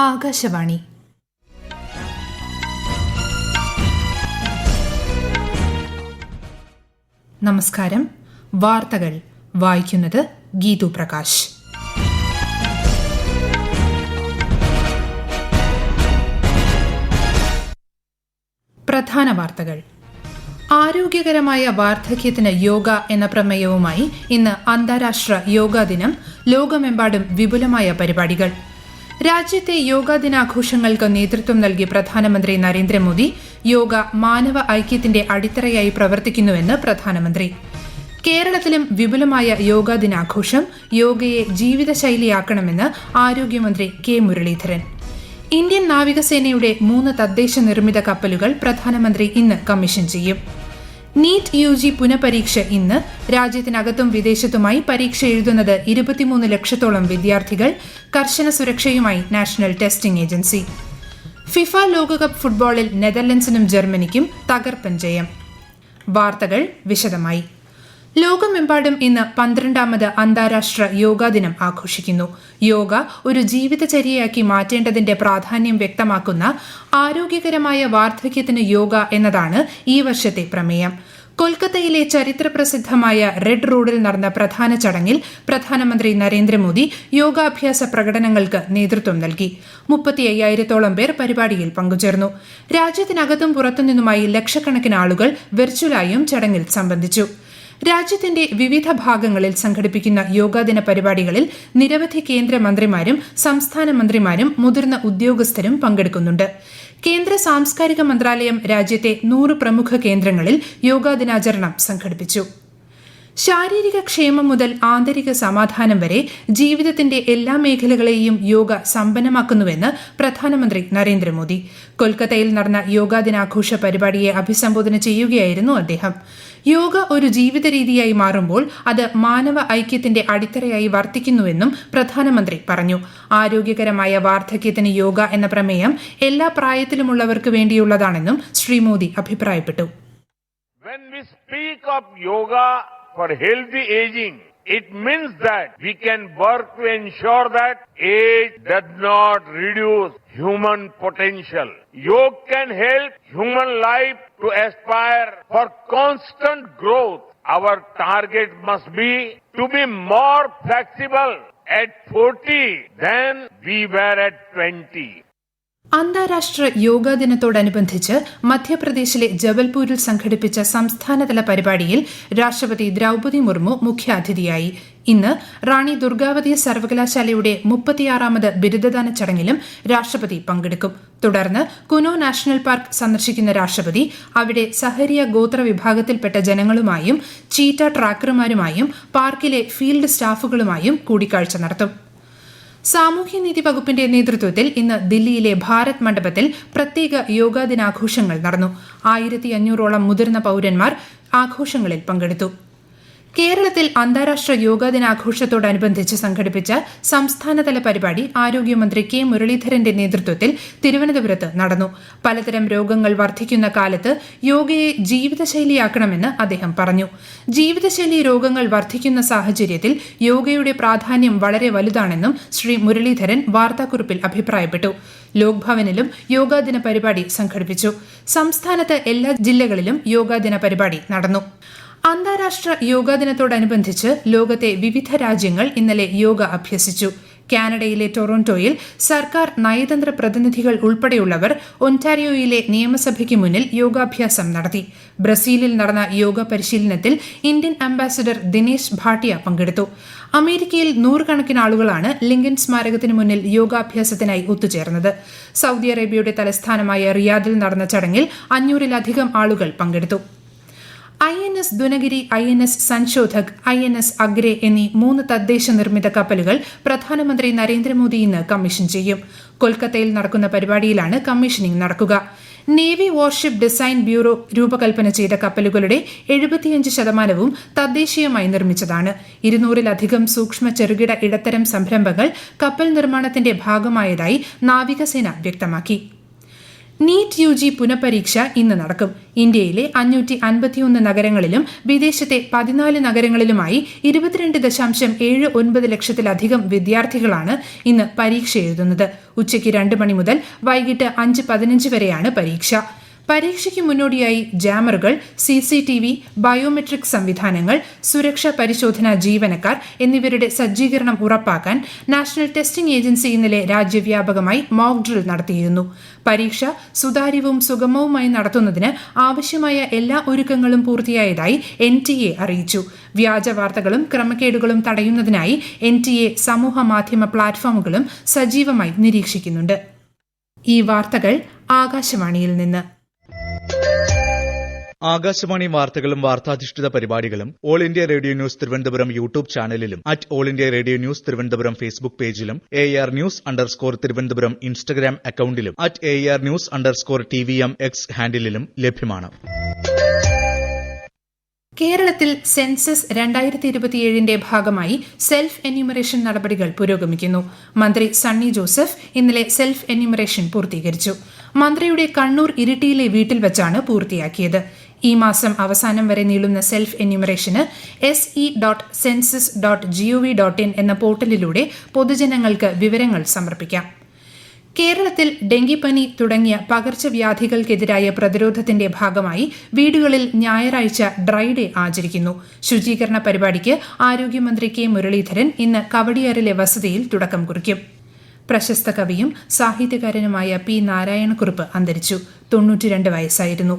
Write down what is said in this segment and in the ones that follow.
ആകാശവാണി. നമസ്കാരം. വാർത്തകൾ വായിക്കുന്നത് ഗീതു പ്രകാശ്. പ്രധാന വാർത്തകൾ. ആരോഗ്യകരമായ വാർദ്ധക്യത്തിന് യോഗ എന്ന പ്രമേയവുമായി ഇന്ന് അന്താരാഷ്ട്ര യോഗാ ദിനം. ലോകമെമ്പാടും വിപുലമായ പരിപാടികൾ. രാജ്യത്തെ യോഗാ ദിനാഘോഷങ്ങൾക്ക് നേതൃത്വം നൽകി പ്രധാനമന്ത്രി നരേന്ദ്രമോദി. യോഗ മാനവ ഐക്യത്തിന്റെ അടിത്തറയായി പ്രവർത്തിക്കുന്നുവെന്ന് പ്രധാനമന്ത്രി. കേരളത്തിലും വിപുലമായ യോഗാ ദിനാഘോഷം. യോഗയെ ജീവിതശൈലിയാക്കണമെന്ന് ആരോഗ്യമന്ത്രി കെ മുരളീധരൻ. ഇന്ത്യൻ നാവികസേനയുടെ 3 തദ്ദേശ നിർമ്മിത കപ്പലുകൾ പ്രധാനമന്ത്രി ഇന്ന് കമ്മീഷൻ ചെയ്യും. നീറ്റ് UG പുനഃപരീക്ഷ ഇന്ന്. രാജ്യത്തിനകത്തും വിദേശത്തുമായി പരീക്ഷ എഴുതുന്നത് 23 ലക്ഷത്തോളം വിദ്യാർത്ഥികൾ. കർശന സുരക്ഷയുമായി നാഷണൽ ടെസ്റ്റിംഗ് ഏജൻസി. ഫിഫ ലോകകപ്പ് ഫുട്ബോളിൽ നെതർലൻഡ്സിനും ജർമ്മനിക്കും തകർപ്പൻ ജയം. വാർത്തകൾ വിശദമായി. ലോകമെമ്പാടും ഇന്ന് 12ാമത് അന്താരാഷ്ട്ര യോഗാ ദിനം ആഘോഷിക്കുന്നു. യോഗ ഒരു ജീവിതചര്യയാക്കി മാറ്റേണ്ടതിന്റെ പ്രാധാന്യം വ്യക്തമാക്കുന്ന ആരോഗ്യകരമായ വാർദ്ധക്യത്തിന് യോഗ എന്നതാണ് ഈ വർഷത്തെ പ്രമേയം. കൊൽക്കത്തയിലെ ചരിത്രപ്രസിദ്ധമായ റെഡ് റോഡിൽ നടന്ന പ്രധാന ചടങ്ങിൽ പ്രധാനമന്ത്രി നരേന്ദ്രമോദി യോഗാഭ്യാസ പ്രകടനങ്ങൾക്ക് നേതൃത്വം നൽകി. 35,000-ഓളം പേർ പരിപാടിയിൽ പങ്കുചേർന്നു. രാജ്യത്തിനകത്തും പുറത്തുനിന്നുമായി ലക്ഷക്കണക്കിന് ആളുകൾ വെർച്വലായും ചടങ്ങിൽ സംബന്ധിച്ചു. രാജ്യത്തിന്റെ വിവിധ ഭാഗങ്ങളിൽ സംഘടിപ്പിക്കുന്ന യോഗാദിന പരിപാടികളിൽ നിരവധി കേന്ദ്രമന്ത്രിമാരും സംസ്ഥാന മന്ത്രിമാരും മുതിർന്ന ഉദ്യോഗസ്ഥരും പങ്കെടുക്കുന്നുണ്ട്. കേന്ദ്ര സാംസ്കാരിക മന്ത്രാലയം രാജ്യത്തെ 100 പ്രമുഖ കേന്ദ്രങ്ങളിൽ യോഗാദിനാചരണം സംഘടിപ്പിച്ചു. ശാരീരിക ക്ഷേമം മുതൽ ആന്തരിക സമാധാനം വരെ ജീവിതത്തിന്റെ എല്ലാ മേഖലകളെയും യോഗ സമ്പന്നമാക്കുന്നുവെന്ന് പ്രധാനമന്ത്രി നരേന്ദ്രമോദി. കൊൽക്കത്തയിൽ നടന്ന യോഗാ ദിനാഘോഷ പരിപാടിയെ അഭിസംബോധന ചെയ്യുകയായിരുന്നു അദ്ദേഹം. യോഗ ഒരു ജീവിത രീതിയായി മാറുമ്പോൾ അത് മാനവ ഐക്യത്തിന്റെ അടിത്തറയായി വർത്തിക്കുന്നുവെന്നും പ്രധാനമന്ത്രി പറഞ്ഞു. ആരോഗ്യകരമായ വാർദ്ധക്യത്തിന് യോഗ എന്ന പ്രമേയം എല്ലാ പ്രായത്തിലുമുള്ളവർക്ക് വേണ്ടിയുള്ളതാണെന്നും ശ്രീ മോദി അഭിപ്രായപ്പെട്ടു. For healthy aging, it means that we can work to ensure that age does not reduce human potential. Yoga can help human life to aspire for constant growth. Our target must be to be more flexible at 40 than we were at 20. അന്താരാഷ്ട്ര യോഗാ ദിനത്തോടനുബന്ധിച്ച് മധ്യപ്രദേശിലെ ജബൽപൂരിൽ സംഘടിപ്പിച്ച സംസ്ഥാനതല പരിപാടിയിൽ രാഷ്ട്രപതി ദ്രൌപദി മുർമു മുഖ്യാതിഥിയായി. ഇന്ന് റാണി ദുർഗാവതി സർവകലാശാലയുടെ 36ാമത് ബിരുദദാന ചടങ്ങിലും രാഷ്ട്രപതി പങ്കെടുക്കും. തുടർന്ന് കുനോ നാഷണൽ പാർക്ക് സന്ദർശിക്കുന്ന രാഷ്ട്രപതി അവിടെ സഹരിയ ഗോത്ര വിഭാഗത്തിൽപ്പെട്ട ജനങ്ങളുമായും ചീറ്റ ട്രാക്കർമാരുമായും പാർക്കിലെ ഫീൽഡ് സ്റ്റാഫുകളുമായും കൂടിക്കാഴ്ച നടത്തും. സാമൂഹ്യനീതി വകുപ്പിന്റെ നേതൃത്വത്തിൽ ഇന്ന് ദില്ലിയിലെ ഭാരത് മണ്ഡപത്തിൽ പ്രത്യേക യോഗാ ദിനാഘോഷങ്ങൾ നടന്നു. 1500ഓളം മുതിർന്ന പൌരന്മാർ ആഘോഷങ്ങളിൽ പങ്കെടുത്തു. കേരളത്തിൽ അന്താരാഷ്ട്ര യോഗാ ദിനാഘോഷത്തോടനുബന്ധിച്ച് സംഘടിപ്പിച്ച സംസ്ഥാനതല പരിപാടി ആരോഗ്യമന്ത്രി കെ മുരളീധരന്റെ നേതൃത്വത്തിൽ തിരുവനന്തപുരത്ത് നടന്നു. പലതരം രോഗങ്ങൾ വർദ്ധിക്കുന്ന കാലത്ത് യോഗയെ ജീവിതശൈലിയാക്കണമെന്ന് അദ്ദേഹം പറഞ്ഞു. ജീവിതശൈലി രോഗങ്ങൾ വർദ്ധിക്കുന്ന സാഹചര്യത്തിൽ യോഗയുടെ പ്രാധാന്യം വളരെ വലുതാണെന്നും ശ്രീ മുരളീധരൻ വാർത്താക്കുറിപ്പിൽ അഭിപ്രായപ്പെട്ടു. ലോക്ഭവനിലും യോഗാദിന പരിപാടി സംഘടിപ്പിച്ചു. സംസ്ഥാനത്ത് എല്ലാ ജില്ലകളിലും യോഗാദിന പരിപാടി നടന്നു. അന്താരാഷ്ട്ര യോഗാ ദിനത്തോടനുബന്ധിച്ച് ലോകത്തെ വിവിധ രാജ്യങ്ങൾ ഇന്നലെ യോഗ അഭ്യസിച്ചു. കാനഡയിലെ ടൊറന്റോയിൽ സർക്കാർ നയതന്ത്ര പ്രതിനിധികൾ ഉൾപ്പെടെയുള്ളവർ ഒന്റാരിയോയിലെ നിയമസഭയ്ക്ക് മുന്നിൽ യോഗാഭ്യാസം നടത്തി. ബ്രസീലിൽ നടന്ന യോഗ പരിശീലനത്തിൽ ഇന്ത്യൻ അംബാസഡർ ദിനേശ് ഭാട്ടിയ പങ്കെടുത്തു. അമേരിക്കയിൽ 100 കണക്കിന് ആളുകളാണ് ലിങ്കൻ സ്മാരകത്തിന് മുന്നിൽ യോഗാഭ്യാസത്തിനായി ഒത്തുചേർന്നത്. സൌദി അറേബ്യയുടെ തലസ്ഥാനമായ റിയാദിൽ നടന്ന ചടങ്ങിൽ 500-ലധികം ആളുകൾ പങ്കെടുത്തു. INS Dunagiri, INS Sanshodhak, INS Agre എന്നീ 3 തദ്ദേശ നിർമ്മിത കപ്പലുകൾ പ്രധാനമന്ത്രി നരേന്ദ്രമോദി ഇന്ന് കമ്മീഷൻ ചെയ്യും. കൊൽക്കത്തയിൽ നടക്കുന്ന പരിപാടിയിലാണ് കമ്മീഷനിംഗ് നടക്കുക. നേവി വാർഷിപ്പ് ഡിസൈൻ ബ്യൂറോ രൂപകൽപ്പന ചെയ്ത കപ്പലുകളുടെ 75% തദ്ദേശീയമായി നിർമ്മിച്ചതാണ്. 200-ലധികം സൂക്ഷ്മ ചെറുകിട ഇടത്തരം സംരംഭങ്ങൾ കപ്പൽ നിർമ്മാണത്തിന്റെ ഭാഗമായതായി നാവികസേന വ്യക്തമാക്കി. നീറ്റ് UG പുനഃപരീക്ഷ ഇന്ന് നടക്കും. ഇന്ത്യയിലെ 551 നഗരങ്ങളിലും വിദേശത്തെ 14 നഗരങ്ങളിലുമായി 22.79 ലക്ഷത്തിലധികം വിദ്യാർത്ഥികളാണ് ഇന്ന് പരീക്ഷ എഴുതുന്നത്. ഉച്ചയ്ക്ക് 2 മണി മുതൽ വൈകിട്ട് 5:15 വരെയാണ് പരീക്ഷ. പരീക്ഷയ്ക്ക് മുന്നോടിയായി ജാമറുകൾ, CCTV, ബയോമെട്രിക് സംവിധാനങ്ങൾ, സുരക്ഷാ പരിശോധനാ ജീവനക്കാർ എന്നിവരുടെ സജ്ജീകരണം ഉറപ്പാക്കാൻ നാഷണൽ ടെസ്റ്റിംഗ് ഏജൻസി ഇന്നലെ രാജ്യവ്യാപകമായി മോക്ക് ഡ്രിൽ നടത്തിയിരുന്നു. പരീക്ഷ സുതാര്യവും സുഗമവുമായി നടത്തുന്നതിന് ആവശ്യമായ എല്ലാ ഒരുക്കങ്ങളും പൂർത്തിയായതായി NTA അറിയിച്ചു. വ്യാജ വാർത്തകളും ക്രമക്കേടുകളും തടയുന്നതിനായി NTA സമൂഹ മാധ്യമ പ്ലാറ്റ്ഫോമുകളും സജീവമായി നിരീക്ഷിക്കുന്നുണ്ട്. ഈ വാർത്തകൾ ആകാശവാണിയിൽ നിന്ന്. ആകാശവാണി വാർത്തകളും വാർത്താധിഷ്ഠിത പരിപാടികളും all India radio news Thiruvananthapuram YouTube ചാനലിലും all India radio news Thiruvananthapuram Facebook പേജിലും AR News_ തിരുവനന്തപുരം ഇൻസ്റ്റഗ്രാം അക്കൌണ്ടിലും AR News_TVM X ഹാൻഡിലും ലഭ്യമാണ്. കേരളത്തിൽ സെൻസസ് 2027ന്റെ ഭാഗമായി സെൽഫ് എന്യൂമറേഷൻ നടപടികൾ പുരോഗമിക്കുന്നു. മന്ത്രി സണ്ണി ജോസഫ് ഇന്നലെ സെൽഫ് എന്യൂമറേഷൻ പൂർത്തീകരിച്ചു. മന്ത്രിയുടെ കണ്ണൂർ ഇരിട്ടിയിലെ വീട്ടിൽ വെച്ചാണ് പൂർത്തിയാക്കിയത്. ഈ മാസം അവസാനം വരെ നീളുന്ന സെൽഫ് എന്യൂമറേഷന് se.census.gov.in എന്ന പോർട്ടലിലൂടെ പൊതുജനങ്ങൾക്ക് വിവരങ്ങൾ സമർപ്പിക്കാം. കേരളത്തിൽ ഡെങ്കിപ്പനി തുടങ്ങിയ പകർച്ചവ്യാധികൾക്കെതിരായ പ്രതിരോധത്തിന്റെ ഭാഗമായി വീടുകളിൽ ഞായറാഴ്ച ഡ്രൈ ഡേ ആചരിക്കുന്നു. ശുചീകരണ പരിപാടിക്ക് ആരോഗ്യമന്ത്രി K മുരളീധരൻ ഇന്ന് കവടിയാറിലെ വസതിയിൽ തുടക്കം കുറിക്കും. പ്രശസ്ത കവിയും സാഹിത്യകാരനുമായ P നാരായണക്കുറുപ്പ് അന്തരിച്ചു. 92 വയസ്സായിരുന്നു.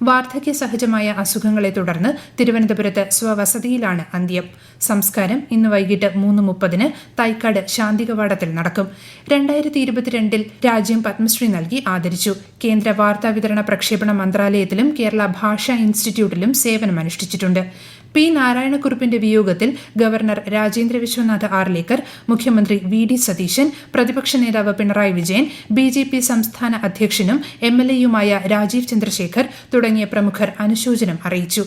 വാർദ്ധക്യ സഹജമായ അസുഖങ്ങളെ തുടർന്ന് തിരുവനന്തപുരത്ത് സ്വവസതിയിലാണ് അന്ത്യം. സംസ്കാരം ഇന്ന് വൈകിട്ട് 3:30 തൈക്കാട് ശാന്തികവാടത്തിൽ നടക്കും. 2022 രാജ്യം പത്മശ്രീ നൽകി ആദരിച്ചു. കേന്ദ്ര വാർത്താവിതരണ പ്രക്ഷേപണ മന്ത്രാലയത്തിലും കേരള ഭാഷാ ഇൻസ്റ്റിറ്റ്യൂട്ടിലും സേവനമനുഷ്ഠിച്ചിട്ടുണ്ട്. P നാരായണക്കുറുപ്പിന്റെ വിയോഗത്തിൽ ഗവർണർ രാജേന്ദ്ര വിശ്വനാഥ് ആർലേക്കർ, മുഖ്യമന്ത്രി VD സതീശൻ, പ്രതിപക്ഷ നേതാവ് പിണറായി വിജയൻ, BJP സംസ്ഥാന അധ്യക്ഷനും MLAയുമായ രാജീവ് ചന്ദ്രശേഖർ തുടങ്ങിയ പ്രമുഖർ അനുശോചനം അറിയിച്ചു.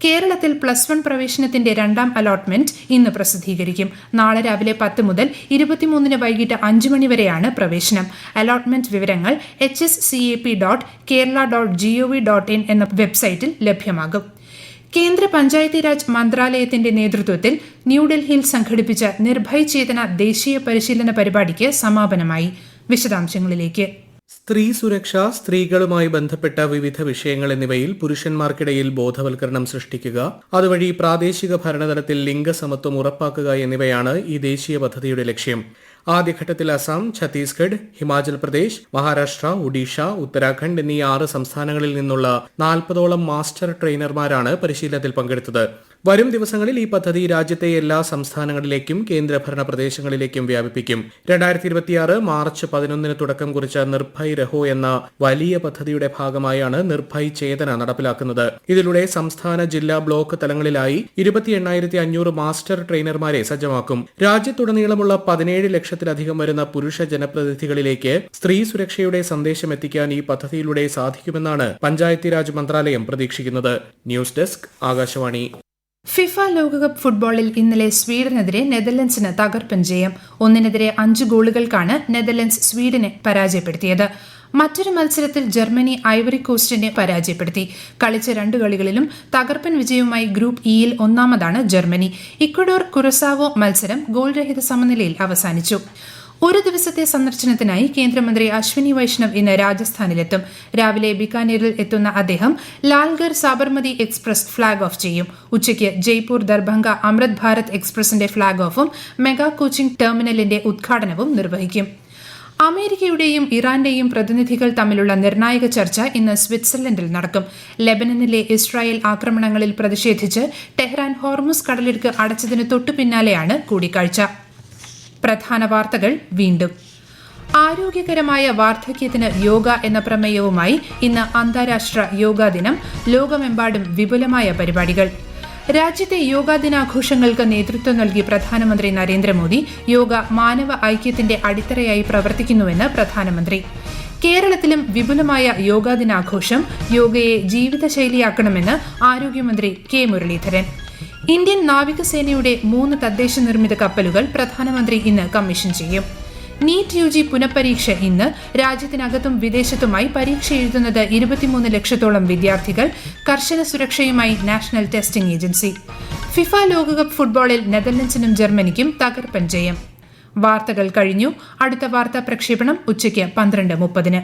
കേരളത്തിൽ +1 പ്രവേശനത്തിന്റെ 2ാം അലോട്ട്മെന്റ് ഇന്ന് പ്രസിദ്ധീകരിക്കും. നാളെ രാവിലെ 10 മുതൽ 23 വൈകിട്ട് 5 മണി വരെയാണ് പ്രവേശനം. അലോട്ട്മെന്റ് വിവരങ്ങൾ hscap.kerala.gov.in എന്ന വെബ്സൈറ്റിൽ ലഭ്യമാകും. കേന്ദ്ര പഞ്ചായത്തി രാജ് മന്ത്രാലയത്തിന്റെ നേതൃത്വത്തിൽ ന്യൂഡൽഹിയിൽ സംഘടിപ്പിച്ച നിർഭയ് ചേതന ദേശീയ പരിശീലന പരിപാടിക്ക് സമാപനമായി. വിശദാംശങ്ങളിലേക്ക്. സ്ത്രീ സുരക്ഷ, സ്ത്രീകളുമായി ബന്ധപ്പെട്ട വിവിധ വിഷയങ്ങൾ എന്നിവയിൽ പുരുഷന്മാർക്കിടയിൽ ബോധവൽക്കരണം സൃഷ്ടിക്കുക, അതുവഴി പ്രാദേശിക ഭരണതലത്തിൽ ലിംഗസമത്വം ഉറപ്പാക്കുക എന്നിവയാണ് ഈ ദേശീയ പദ്ധതിയുടെ ലക്ഷ്യം. ആദ്യഘട്ടത്തിൽ അസം, ഛത്തീസ്ഗഡ്, ഹിമാചൽ പ്രദേശ്, മഹാരാഷ്ട്ര, ഒഡീഷ, ഉത്തരാഖണ്ഡ് എന്നീ 6 സംസ്ഥാനങ്ങളിൽ നിന്നുള്ള 40ഓളം മാസ്റ്റർ ട്രെയിനർമാരാണ് പരിശീലനത്തിൽ പങ്കെടുത്തത്. വരും ദിവസങ്ങളിൽ ഈ പദ്ധതി രാജ്യത്തെ എല്ലാ സംസ്ഥാനങ്ങളിലേക്കും കേന്ദ്രഭരണ പ്രദേശങ്ങളിലേക്കും വ്യാപിപ്പിക്കും. 2026 മാർച്ച് 11 തുടക്കം കുറിച്ച നിർഭയ് രഹോ എന്ന വലിയ പദ്ധതിയുടെ ഭാഗമായാണ് നിർഭയ് ചേതന നടപ്പിലാക്കുന്നത്. ഇതിലൂടെ സംസ്ഥാന, ജില്ലാ, ബ്ലോക്ക് തലങ്ങളിലായി 28,500 മാസ്റ്റർ ട്രെയിനർമാരെ സജ്ജമാക്കും. രാജ്യത്തുടനീളമുള്ള 17 ലക്ഷത്തിലധികം വരുന്ന പുരുഷ ജനപ്രതിനിധികളിലേക്ക് സ്ത്രീ സുരക്ഷയുടെ സന്ദേശം എത്തിക്കാൻ ഈ പദ്ധതിയിലൂടെ സാധിക്കുമെന്നാണ് പഞ്ചായത്തി രാജ് മന്ത്രാലയം പ്രതീക്ഷിക്കുന്നത്. News desk, Akashvani. ഫിഫ ലോകകപ്പ് ഫുട്ബോളിൽ ഇന്നലെ സ്വീഡനെതിരെ നെതർലൻഡ്സിന് തകർപ്പൻ ജയം. 1-5 ഗോളുകൾക്കാണ് നെതർലൻഡ്സ് സ്വീഡനെ പരാജയപ്പെടുത്തിയത്. മറ്റൊരു മത്സരത്തിൽ ജർമ്മനി ഐവറി കോസ്റ്റിനെ പരാജയപ്പെടുത്തി. കളിച്ച 2 കളികളിലും തകർപ്പൻ വിജയവുമായി ഗ്രൂപ്പ് ഇയിൽ ഒന്നാമതാണ് ജർമ്മനി. ഇക്വഡോർ കുറസാവോ മത്സരം ഗോൾരഹിത സമനിലയിൽ അവസാനിച്ചു. ഒരു ദിവസത്തെ സന്ദർശനത്തിനായി കേന്ദ്രമന്ത്രി അശ്വിനി വൈഷ്ണവ് ഇന്ന് രാജസ്ഥാനിലെത്തും. രാവിലെ ബിക്കാനീറിൽ എത്തുന്ന അദ്ദേഹം Lalgarh Sabarmati express flag off ചെയ്യും. ഉച്ചയ്ക്ക് ജയ്പൂർ ദർഭംഗ അമൃത് ഭാരത് എക്സ്പ്രസിന്റെ ഫ്ളാഗ് ഓഫും മെഗാ കോച്ചിംഗ് ടെർമിനലിന്റെ ഉദ്ഘാടനവും നിർവഹിക്കും. അമേരിക്കയുടെയും ഇറാന്റെയും പ്രതിനിധികൾ തമ്മിലുള്ള നിർണായക ചർച്ച ഇന്ന് സ്വിറ്റ്സർലൻഡിൽ നടക്കും. ലെബനനിലെ ഇസ്രായേൽ ആക്രമണങ്ങളിൽ പ്രതിഷേധിച്ച് ടെഹ്റാൻ ഹോർമുസ് കടലിടുക്ക് അടച്ചതിന് തൊട്ടു പിന്നാലെയാണ് കൂടിക്കാഴ്ച. പ്രധാന വാർത്തകൾ വീണ്ടും. ആരോഗ്യകരമായ വാർദ്ധക്യത്തിന് യോഗ എന്ന പ്രമേയവുമായി ഇന്ന് അന്താരാഷ്ട്ര യോഗാ ദിനം. ലോകമെമ്പാടും വിപുലമായ പരിപാടികൾ. രാജ്യത്തെ യോഗാ ദിനാഘോഷങ്ങൾക്ക് നേതൃത്വം നൽകി പ്രധാനമന്ത്രി നരേന്ദ്രമോദി. യോഗ മാനവ ഐക്യത്തിന്റെ അടിത്തറയായി പ്രവർത്തിക്കുന്നുവെന്ന് പ്രധാനമന്ത്രി. കേരളത്തിലും വിപുലമായ യോഗാ ദിനാഘോഷം. യോഗയെ ജീവിതശൈലിയാക്കണമെന്ന് ആരോഗ്യമന്ത്രി K മുരളീധരൻ. ഇന്ത്യൻ നാവികസേനയുടെ 3 തദ്ദേശ നിർമ്മിത കപ്പലുകൾ പ്രധാനമന്ത്രി ഇന്ന് കമ്മീഷൻ ചെയ്യും. നീറ്റ് യുജി പുനഃപരീക്ഷ ഇന്ന്. രാജ്യത്തിനകത്തും വിദേശത്തുമായി പരീക്ഷ എഴുതുന്നത് 23 ലക്ഷത്തോളം വിദ്യാർത്ഥികൾ. കർശന സുരക്ഷയുമായി നാഷണൽ ടെസ്റ്റിംഗ് ഏജൻസി. ഫിഫ ലോകകപ്പ് ഫുട്ബോളിൽ നെതർലൻഡ്സിനും ജർമ്മനിക്കും തകർപ്പൻ ജയം. വാർത്തകൾ കഴിഞ്ഞു. അടുത്ത വാർത്താ പ്രക്ഷേപണം ഉച്ചയ്ക്ക് 12:30.